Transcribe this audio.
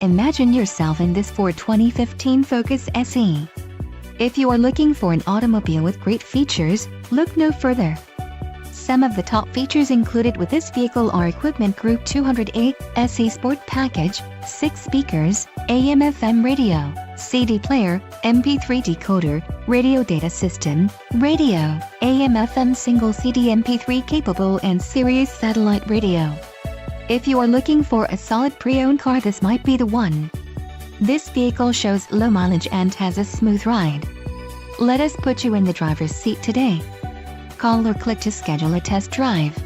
Imagine yourself in this Ford 2015 Focus SE. If you are looking for an automobile with great features, look no further. Some of the top features included with this vehicle are Equipment Group 208, SE Sport Package, 6 speakers, AM/FM radio, CD player, MP3 decoder, radio data system, radio, AM/FM single CD MP3 capable and Sirius satellite radio. If you are looking for a solid pre-owned car, this might be the one. This vehicle shows low mileage and has a smooth ride. Let us put you in the driver's seat today. Call or click to schedule a test drive.